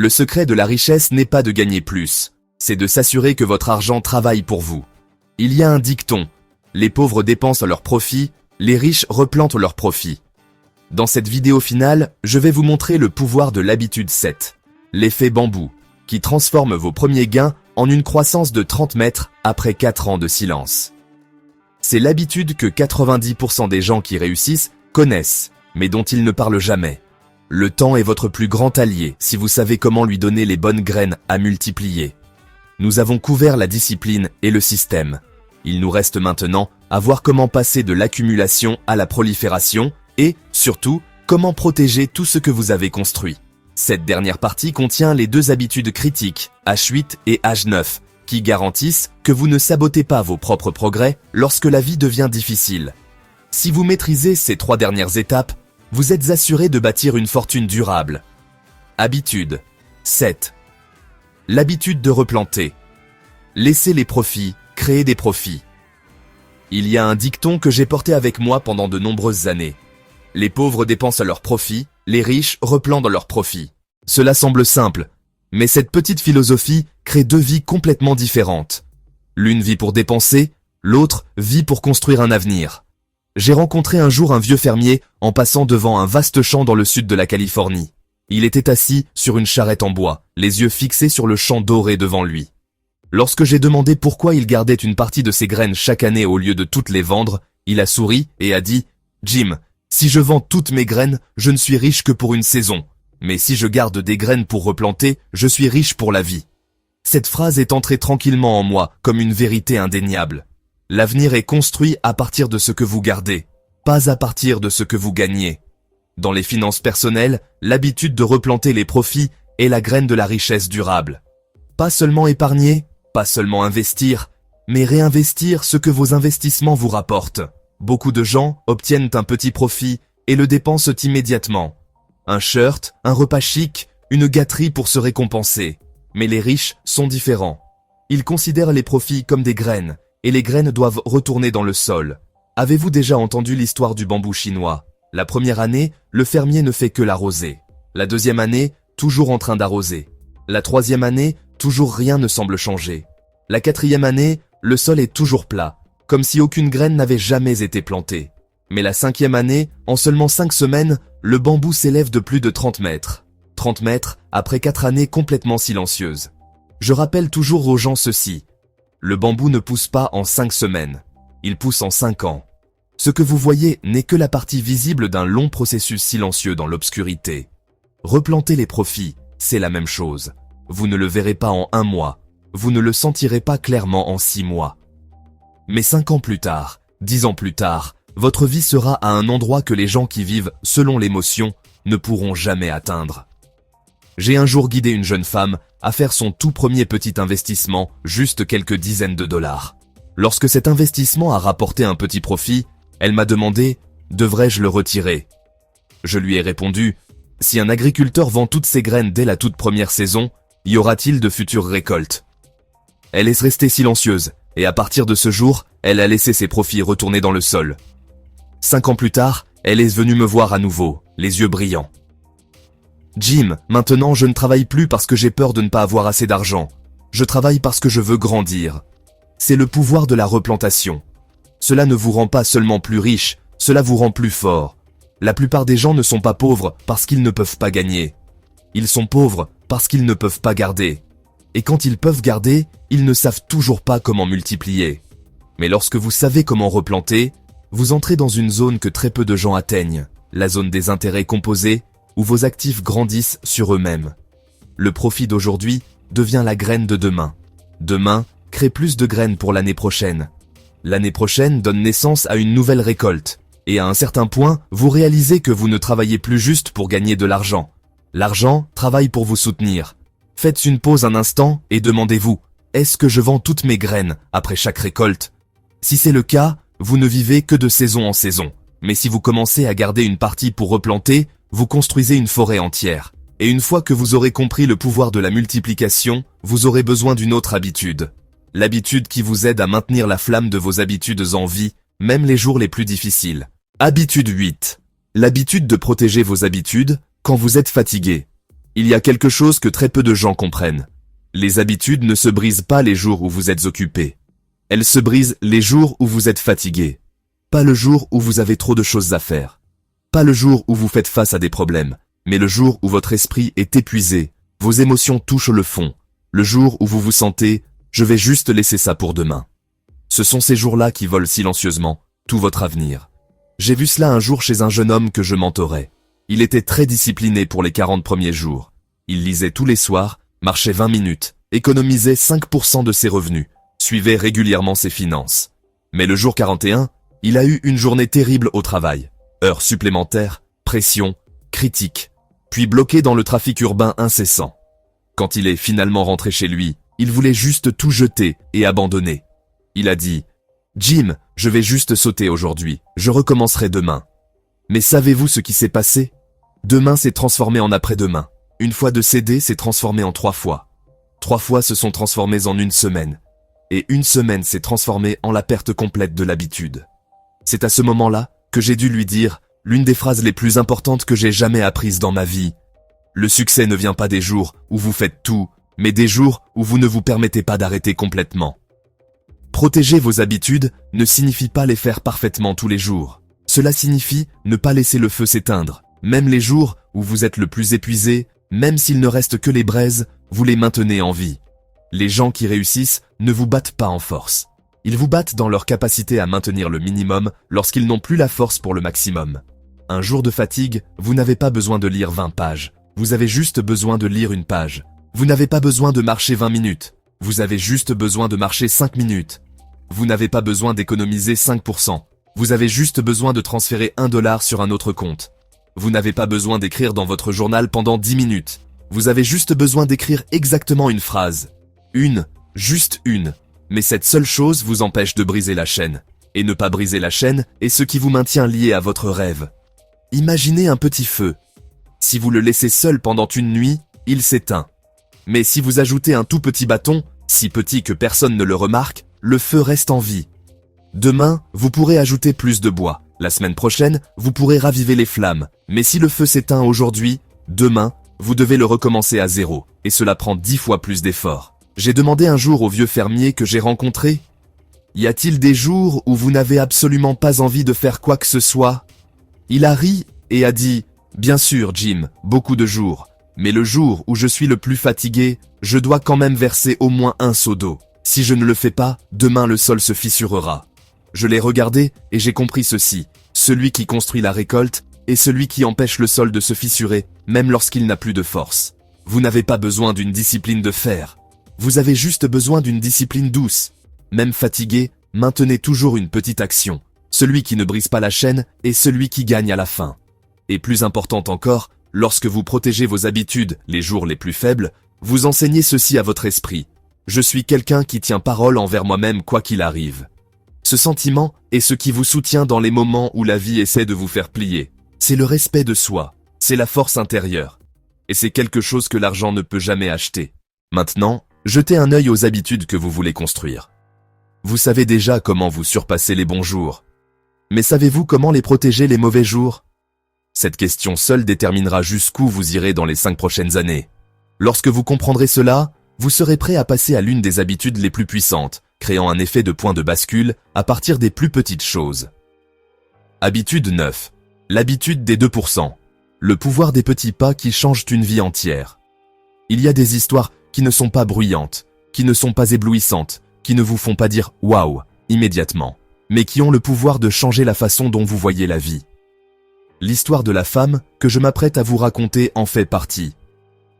Le secret de la richesse n'est pas de gagner plus, c'est de s'assurer que votre argent travaille pour vous. Il y a un dicton, les pauvres dépensent leurs profits, les riches replantent leurs profits. Dans cette vidéo finale, je vais vous montrer le pouvoir de l'habitude 7, l'effet bambou, qui transforme vos premiers gains en une croissance de 30 mètres après 4 ans de silence. C'est l'habitude que 90% des gens qui réussissent connaissent, mais dont ils ne parlent jamais. Le temps est votre plus grand allié si vous savez comment lui donner les bonnes graines à multiplier. Nous avons couvert la discipline et le système. Il nous reste maintenant à voir comment passer de l'accumulation à la prolifération et, surtout, comment protéger tout ce que vous avez construit. Cette dernière partie contient les 2 habitudes critiques, H8 et H9, qui garantissent que vous ne sabotez pas vos propres progrès lorsque la vie devient difficile. Si vous maîtrisez ces 3 dernières étapes, vous êtes assuré de bâtir une fortune durable. Habitude 7. L'habitude de replanter. Laissez les profits, créer des profits. Il y a un dicton que j'ai porté avec moi pendant de nombreuses années. Les pauvres dépensent leurs profits, les riches replantent leurs profits. Cela semble simple, mais cette petite philosophie crée 2 vies complètement différentes. L'une vit pour dépenser, l'autre vit pour construire un avenir. J'ai rencontré un jour un vieux fermier en passant devant un vaste champ dans le sud de la Californie. Il était assis sur une charrette en bois, les yeux fixés sur le champ doré devant lui. Lorsque j'ai demandé pourquoi il gardait une partie de ses graines chaque année au lieu de toutes les vendre, il a souri et a dit « Jim, si je vends toutes mes graines, je ne suis riche que pour une saison. Mais si je garde des graines pour replanter, je suis riche pour la vie. » Cette phrase est entrée tranquillement en moi comme une vérité indéniable. L'avenir est construit à partir de ce que vous gardez, pas à partir de ce que vous gagnez. Dans les finances personnelles, l'habitude de replanter les profits est la graine de la richesse durable. Pas seulement épargner, pas seulement investir, mais réinvestir ce que vos investissements vous rapportent. Beaucoup de gens obtiennent un petit profit et le dépensent immédiatement. Un shirt, un repas chic, une gâterie pour se récompenser. Mais les riches sont différents. Ils considèrent les profits comme des graines, et les graines doivent retourner dans le sol. Avez-vous déjà entendu l'histoire du bambou chinois? La première année, le fermier ne fait que l'arroser. La deuxième année, toujours en train d'arroser. La troisième année, toujours rien ne semble changer. La quatrième année, le sol est toujours plat, comme si aucune graine n'avait jamais été plantée. Mais la cinquième année, en seulement 5 semaines, le bambou s'élève de plus de 30 mètres. 30 mètres après 4 années complètement silencieuses. Je rappelle toujours aux gens ceci. Le bambou ne pousse pas en 5 semaines. Il pousse en 5 ans. Ce que vous voyez n'est que la partie visible d'un long processus silencieux dans l'obscurité. Replanter les profits, c'est la même chose. Vous ne le verrez pas en 1 mois. Vous ne le sentirez pas clairement en 6 mois. Mais 5 ans plus tard, 10 ans plus tard, votre vie sera à un endroit que les gens qui vivent selon l'émotion ne pourront jamais atteindre. J'ai un jour guidé une jeune femme à faire son tout premier petit investissement, juste quelques dizaines de dollars. Lorsque cet investissement a rapporté un petit profit, elle m'a demandé « Devrais-je le retirer ?» Je lui ai répondu « Si un agriculteur vend toutes ses graines dès la toute première saison, y aura-t-il de futures récoltes ?» Elle est restée silencieuse, et à partir de ce jour, elle a laissé ses profits retourner dans le sol. 5 ans plus tard, elle est venue me voir à nouveau, les yeux brillants. Jim, maintenant je ne travaille plus parce que j'ai peur de ne pas avoir assez d'argent. Je travaille parce que je veux grandir. C'est le pouvoir de la replantation. Cela ne vous rend pas seulement plus riche, cela vous rend plus fort. La plupart des gens ne sont pas pauvres parce qu'ils ne peuvent pas gagner. Ils sont pauvres parce qu'ils ne peuvent pas garder. Et quand ils peuvent garder, ils ne savent toujours pas comment multiplier. Mais lorsque vous savez comment replanter, vous entrez dans une zone que très peu de gens atteignent, la zone des intérêts composés, où vos actifs grandissent sur eux-mêmes. Le profit d'aujourd'hui devient la graine de demain. Demain crée plus de graines pour l'année prochaine. L'année prochaine donne naissance à une nouvelle récolte. Et à un certain point, vous réalisez que vous ne travaillez plus juste pour gagner de l'argent. L'argent travaille pour vous soutenir. Faites une pause un instant et demandez-vous, est-ce que je vends toutes mes graines après chaque récolte? Si c'est le cas, vous ne vivez que de saison en saison. Mais si vous commencez à garder une partie pour replanter, vous construisez une forêt entière. Et une fois que vous aurez compris le pouvoir de la multiplication, vous aurez besoin d'une autre habitude. L'habitude qui vous aide à maintenir la flamme de vos habitudes en vie, même les jours les plus difficiles. Habitude 8. L'habitude de protéger vos habitudes quand vous êtes fatigué. Il y a quelque chose que très peu de gens comprennent. Les habitudes ne se brisent pas les jours où vous êtes occupé. Elles se brisent les jours où vous êtes fatigué. Pas le jour où vous avez trop de choses à faire. Pas le jour où vous faites face à des problèmes, mais le jour où votre esprit est épuisé, vos émotions touchent le fond. Le jour où vous vous sentez « je vais juste laisser ça pour demain ». Ce sont ces jours-là qui volent silencieusement tout votre avenir. J'ai vu cela un jour chez un jeune homme que je mentorais. Il était très discipliné pour les 40 premiers jours. Il lisait tous les soirs, marchait 20 minutes, économisait 5% de ses revenus, suivait régulièrement ses finances. Mais le jour 41, il a eu une journée terrible au travail. Heures supplémentaires, pression, critiques, puis bloqué dans le trafic urbain incessant. Quand il est finalement rentré chez lui, il voulait juste tout jeter et abandonner. Il a dit « Jim, je vais juste sauter aujourd'hui, je recommencerai demain. » Mais savez-vous ce qui s'est passé? Demain s'est transformé en après-demain. Une fois de cédé s'est transformé en 3 fois. 3 fois se sont transformés en une semaine. Et une semaine s'est transformée en la perte complète de l'habitude. C'est à ce moment-là que j'ai dû lui dire l'une des phrases les plus importantes que j'ai jamais apprises dans ma vie. Le succès ne vient pas des jours où vous faites tout, mais des jours où vous ne vous permettez pas d'arrêter complètement. Protéger vos habitudes ne signifie pas les faire parfaitement tous les jours. Cela signifie ne pas laisser le feu s'éteindre. Même les jours où vous êtes le plus épuisé, même s'il ne reste que les braises, vous les maintenez en vie. Les gens qui réussissent ne vous battent pas en force. Ils vous battent dans leur capacité à maintenir le minimum lorsqu'ils n'ont plus la force pour le maximum. Un jour de fatigue, vous n'avez pas besoin de lire 20 pages. Vous avez juste besoin de lire une page. Vous n'avez pas besoin de marcher 20 minutes. Vous avez juste besoin de marcher 5 minutes. Vous n'avez pas besoin d'économiser 5%. Vous avez juste besoin de transférer $1 sur un autre compte. Vous n'avez pas besoin d'écrire dans votre journal pendant 10 minutes. Vous avez juste besoin d'écrire exactement une phrase. Juste une. Mais cette seule chose vous empêche de briser la chaîne. Et ne pas briser la chaîne est ce qui vous maintient lié à votre rêve. Imaginez un petit feu. Si vous le laissez seul pendant une nuit, il s'éteint. Mais si vous ajoutez un tout petit bâton, si petit que personne ne le remarque, le feu reste en vie. Demain, vous pourrez ajouter plus de bois. La semaine prochaine, vous pourrez raviver les flammes. Mais si le feu s'éteint aujourd'hui, demain, vous devez le recommencer à 0. Et cela prend 10 fois plus d'efforts. J'ai demandé un jour au vieux fermier que j'ai rencontré « Y a-t-il des jours où vous n'avez absolument pas envie de faire quoi que ce soit ?» Il a ri et a dit « Bien sûr, Jim, beaucoup de jours. Mais le jour où je suis le plus fatigué, je dois quand même verser au moins un seau d'eau. Si je ne le fais pas, demain le sol se fissurera. » Je l'ai regardé et j'ai compris ceci. Celui qui construit la récolte est celui qui empêche le sol de se fissurer, même lorsqu'il n'a plus de force. Vous n'avez pas besoin d'une discipline de fer. Vous avez juste besoin d'une discipline douce. Même fatigué, maintenez toujours une petite action. Celui qui ne brise pas la chaîne est celui qui gagne à la fin. Et plus important encore, lorsque vous protégez vos habitudes les jours les plus faibles, vous enseignez ceci à votre esprit. Je suis quelqu'un qui tient parole envers moi-même quoi qu'il arrive. Ce sentiment est ce qui vous soutient dans les moments où la vie essaie de vous faire plier. C'est le respect de soi, c'est la force intérieure. Et c'est quelque chose que l'argent ne peut jamais acheter. Maintenant, jetez un œil aux habitudes que vous voulez construire. Vous savez déjà comment vous surpasser les bons jours. Mais savez-vous comment les protéger les mauvais jours? Cette question seule déterminera jusqu'où vous irez dans les 5 prochaines années. Lorsque vous comprendrez cela, vous serez prêt à passer à l'une des habitudes les plus puissantes, créant un effet de point de bascule à partir des plus petites choses. Habitude 9. L'habitude des 2%. Le pouvoir des petits pas qui changent une vie entière. Il y a des histoires qui ne sont pas bruyantes, qui ne sont pas éblouissantes, qui ne vous font pas dire « waouh » immédiatement, mais qui ont le pouvoir de changer la façon dont vous voyez la vie. L'histoire de la femme que je m'apprête à vous raconter en fait partie.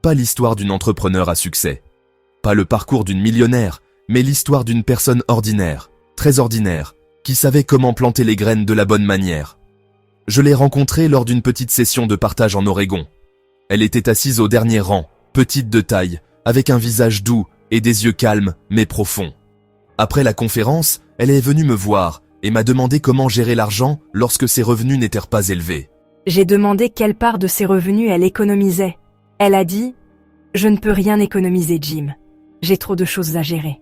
Pas l'histoire d'une entrepreneur à succès. Pas le parcours d'une millionnaire, mais l'histoire d'une personne ordinaire, très ordinaire, qui savait comment planter les graines de la bonne manière. Je l'ai rencontrée lors d'une petite session de partage en Oregon. Elle était assise au dernier rang, petite de taille, avec un visage doux et des yeux calmes mais profonds. Après la conférence, elle est venue me voir et m'a demandé comment gérer l'argent lorsque ses revenus n'étaient pas élevés. J'ai demandé quelle part de ses revenus elle économisait. Elle a dit « Je ne peux rien économiser, Jim. J'ai trop de choses à gérer. »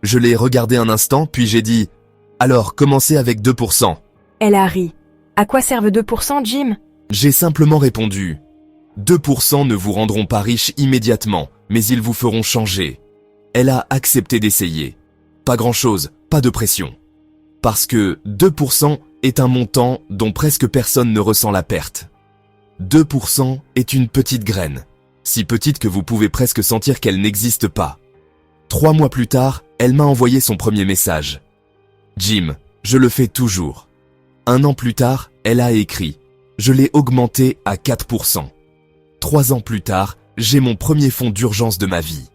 Je l'ai regardé un instant, puis j'ai dit « Alors, commencez avec 2%. » Elle a ri. « À quoi servent 2%, Jim ?» J'ai simplement répondu 2% ne vous rendront pas riche immédiatement, mais ils vous feront changer. Elle a accepté d'essayer. Pas grand-chose, pas de pression. Parce que 2% est un montant dont presque personne ne ressent la perte. 2% est une petite graine, si petite que vous pouvez presque sentir qu'elle n'existe pas. 3 mois plus tard, elle m'a envoyé son premier message. Jim, je le fais toujours. 1 an plus tard, elle a écrit. Je l'ai augmenté à 4%. 3 ans plus tard, j'ai mon premier fonds d'urgence de ma vie.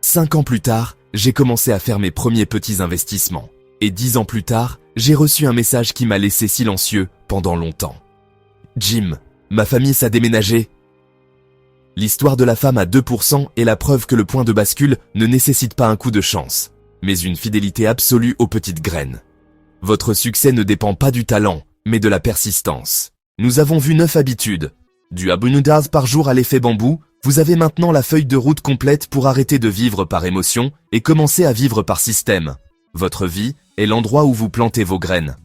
5 ans plus tard, j'ai commencé à faire mes premiers petits investissements. Et 10 ans plus tard, j'ai reçu un message qui m'a laissé silencieux pendant longtemps. Jim, ma famille s'est déménagée. L'histoire de la femme à 2% est la preuve que le point de bascule ne nécessite pas un coup de chance, mais une fidélité absolue aux petites graines. Votre succès ne dépend pas du talent, mais de la persistance. Nous avons vu 9 habitudes. Du abundance par jour à l'effet bambou, vous avez maintenant la feuille de route complète pour arrêter de vivre par émotion et commencer à vivre par système. Votre vie est l'endroit où vous plantez vos graines.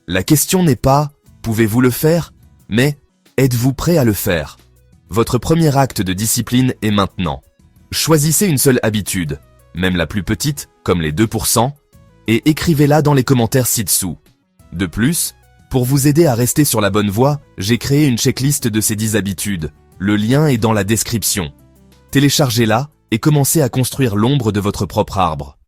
La question n'est pas « pouvez-vous le faire ?», mais « êtes-vous prêt à le faire ?» Votre premier acte de discipline est maintenant. Choisissez une seule habitude, même la plus petite, comme les 2%, et écrivez-la dans les commentaires ci-dessous. De plus, pour vous aider à rester sur la bonne voie, j'ai créé une checklist de ces 10 habitudes. Le lien est dans la description. Téléchargez-la et commencez à construire l'ombre de votre propre arbre.